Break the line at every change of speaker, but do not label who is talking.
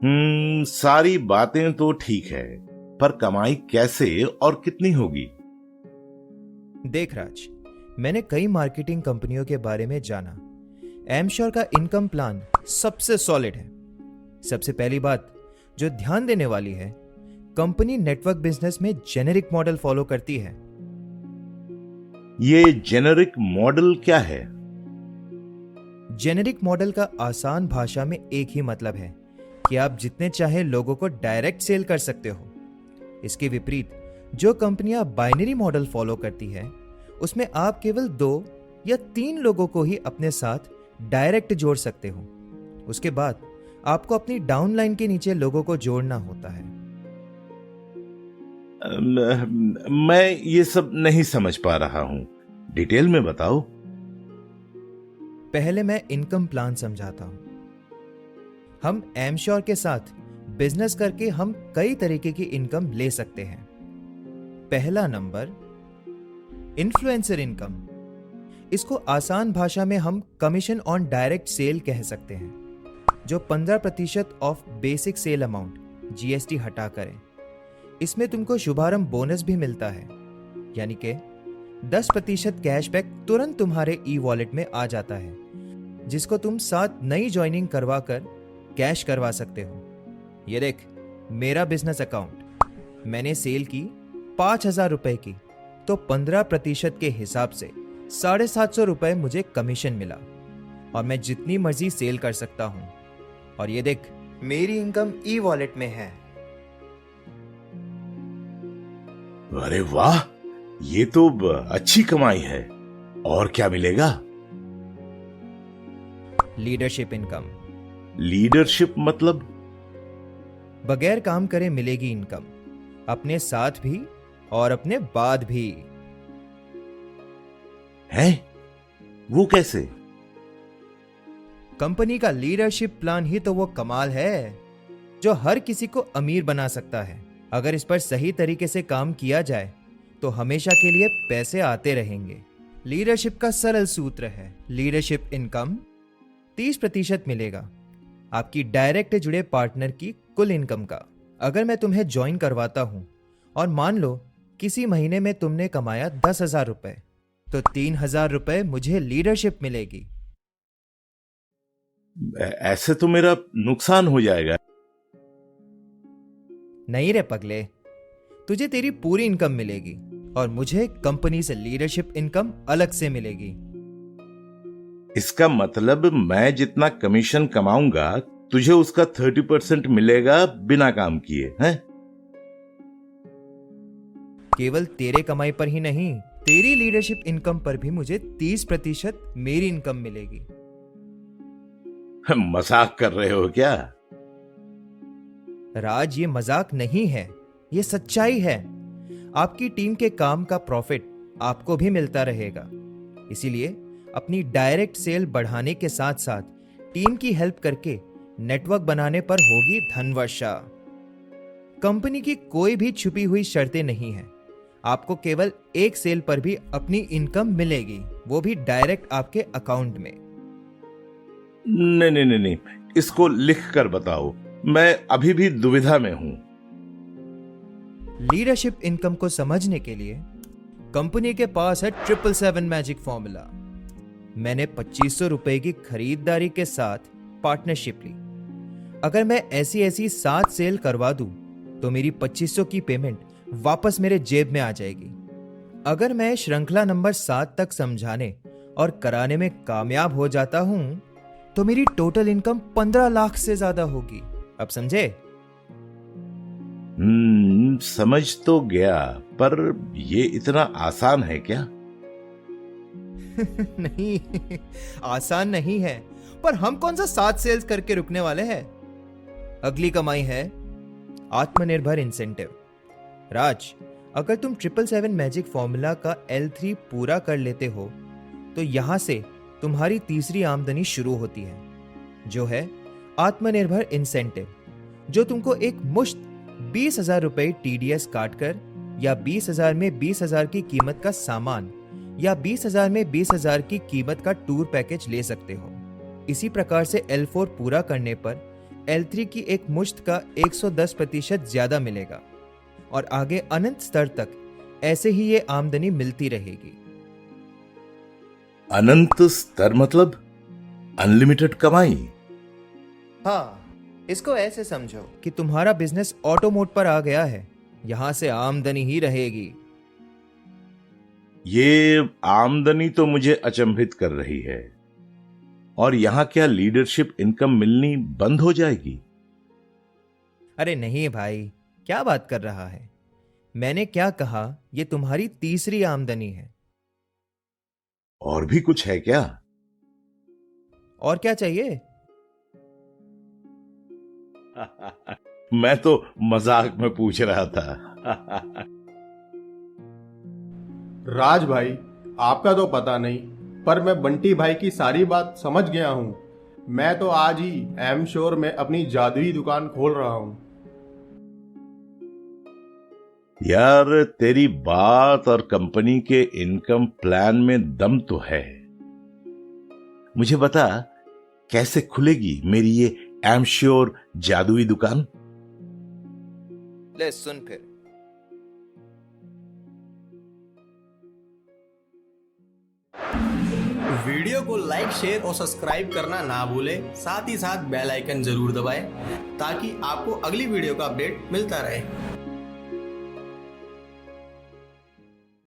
सारी बातें तो ठीक है, पर कमाई कैसे और कितनी होगी?
देख राज, मैंने कई मार्केटिंग कंपनियों के बारे में जाना। एमश्योर का इनकम प्लान सबसे सॉलिड है। सबसे पहली बात जो ध्यान देने वाली है, कंपनी नेटवर्क बिजनेस में जेनेरिक मॉडल फॉलो करती है।
ये जेनेरिक मॉडल क्या है?
जेनेरिक मॉडल का आसान भाषा में एक ही मतलब है कि आप जितने चाहे लोगों को डायरेक्ट सेल कर सकते हो। इसके विपरीत जो कंपनियां बाइनरी मॉडल फॉलो करती है, उसमें आप केवल 2 या 3 लोगों को ही अपने साथ डायरेक्ट जोड़ सकते हो। उसके बाद आपको अपनी डाउनलाइन के नीचे लोगों को जोड़ना होता है।
मैं ये सब नहीं समझ पा रहा हूं, डिटेल में बताओ।
पहले मैं इनकम प्लान समझाता हूं। हम एमश्योर के साथ बिजनेस करके हम कई तरीके की इनकम ले सकते हैं। पहला नंबर, इन्फ्लुएंसर इनकम। इसको आसान भाषा में हम कमीशन ऑन डायरेक्ट सेल कह सकते हैं, जो 15% of basic sale amount GST हटा करें। इसमें तुमको शुभारंभ बोनस भी मिलता है, यानी कि 10% कैशबैक तुरंत तुम्हारे ई वॉलेट में आ जाता है, जिसको तुम साथ नई ज्वाइनिंग करवा कर कैश करवा सकते हो। ये देख, मेरा बिजनेस अकाउंट, मैंने सेल की 5,000 रुपए की, तो 15% के हिसाब से 750 रुपए मुझे कमीशन मिला और मैं जितनी मर्जी सेल कर सकता हूं। और ये देख, मेरी इनकम ई वॉलेट में है।
अरे वाह, ये तो अच्छी कमाई है। और क्या मिलेगा?
Leadership income.
लीडरशिप मतलब?
बगैर काम करे मिलेगी इनकम, अपने साथ भी और अपने बाद भी।
है? वो कैसे?
कंपनी का लीडरशिप प्लान ही तो वो कमाल है जो हर किसी को अमीर बना सकता है। अगर इस पर सही तरीके से काम किया जाए तो हमेशा के लिए पैसे आते रहेंगे। लीडरशिप का सरल सूत्र है, लीडरशिप इनकम 30% मिलेगा आपकी डायरेक्ट जुड़े पार्टनर की कुल इनकम का। अगर मैं तुम्हें ज्वाइन करवाता हूं और मान लो किसी महीने में तुमने कमाया 10,000 रुपए, तो 3,000 रुपए मुझे लीडरशिप मिलेगी।
ऐसे तो मेरा नुकसान हो जाएगा।
नहीं रे पगले, तुझे तेरी पूरी इनकम मिलेगी और मुझे कंपनी से लीडरशिप इनकम अलग से मिलेगी।
इसका मतलब मैं जितना कमीशन कमाऊंगा तुझे उसका 30% मिलेगा बिना काम किए, हैं?
केवल तेरे कमाई पर ही नहीं, तेरी लीडरशिप इनकम पर भी मुझे 30% मेरी इनकम मिलेगी।
मजाक कर रहे हो क्या?
राज, ये मजाक नहीं है, ये सच्चाई है। आपकी टीम के काम का प्रॉफिट आपको भी मिलता रहेगा। इसीलिए अपनी डायरेक्ट सेल बढ़ाने के साथ साथ टीम की हेल्प करके नेटवर्क बनाने पर होगी धनवर्षा। कंपनी की कोई भी छुपी हुई शर्तें नहीं है। आपको केवल एक सेल पर भी अपनी इनकम मिलेगी, वो भी डायरेक्ट आपके अकाउंट में।
नहीं नहीं नहीं नहीं, इसको लिख कर बताओ, मैं अभी भी दुविधा में हूं।
लीडरशिप इनकम को समझने के लिए कंपनी के पास है 777 मैजिक फॉर्मूला। मैंने 2,500 रुपए की खरीदारी के साथ पार्टनरशिप ली। अगर मैं ऐसी 7 सेल करवा दूं तो मेरी 2,500 की पेमेंट वापस मेरे जेब में आ जाएगी। अगर मैं श्रृंखला नंबर 7 तक समझाने और कराने में कामयाब हो जाता हूं तो मेरी टोटल इनकम 15 लाख से ज्यादा होगी। अब समझे?
समझ तो गया, पर ये इतना आसान है क्या?
नहीं, आसान नहीं है, पर हम कौन सा 7 सेल्स करके रुकने वाले हैं। अगली कमाई है आत्मनिर्भर इंसेंटिव। राज, अगर तुम 777 मैजिक फॉर्मूला का L3 पूरा कर लेते हो तो यहां से तुम्हारी तीसरी आमदनी शुरू होती है, जो है आत्मनिर्भर इंसेंटिव, जो तुमको एक मुश्त 20,000 रुपए TDS काट कर या 20,000 में 20,000 की कीमत का सामान या 20,000 में 20,000 की कीमत का टूर पैकेज ले सकते हो। इसी प्रकार से L4 पूरा करने पर L3 की एक मुश्त का 110% ज्यादा मिलेगा और आगे अनंत स्तर तक ऐसे ही ये आमदनी मिलती रहेगी।
अनंत स्तर मतलब अनलिमिटेड कमाई?
हाँ, इसको ऐसे समझो कि तुम्हारा बिजनेस ऑटो मोड पर आ गया है, यहां से आमदनी ही रहेगी।
ये आमदनी तो मुझे अचंभित कर रही है। और यहां क्या लीडरशिप इनकम मिलनी बंद हो जाएगी?
अरे नहीं भाई, क्या बात कर रहा है? मैंने क्या कहा, ये तुम्हारी तीसरी आमदनी है।
और भी कुछ है क्या?
और क्या चाहिए?
मैं तो मजाक में पूछ रहा था।
राज भाई, आपका तो पता नहीं, पर मैं बंटी भाई की सारी बात समझ गया हूँ। मैं तो आज ही एम श्योर में अपनी जादुई दुकान खोल रहा हूँ।
यार, तेरी बात और कंपनी के इनकम प्लान में दम तो है। मुझे बता, कैसे खुलेगी मेरी ये एम श्योर जादुई दुकान?
ले सुन फिर।
वीडियो को लाइक, शेयर और सब्सक्राइब करना ना भूलें। साथ ही साथ बेल आइकन जरूर दबाएं ताकि आपको अगली वीडियो का अपडेट मिलता रहे।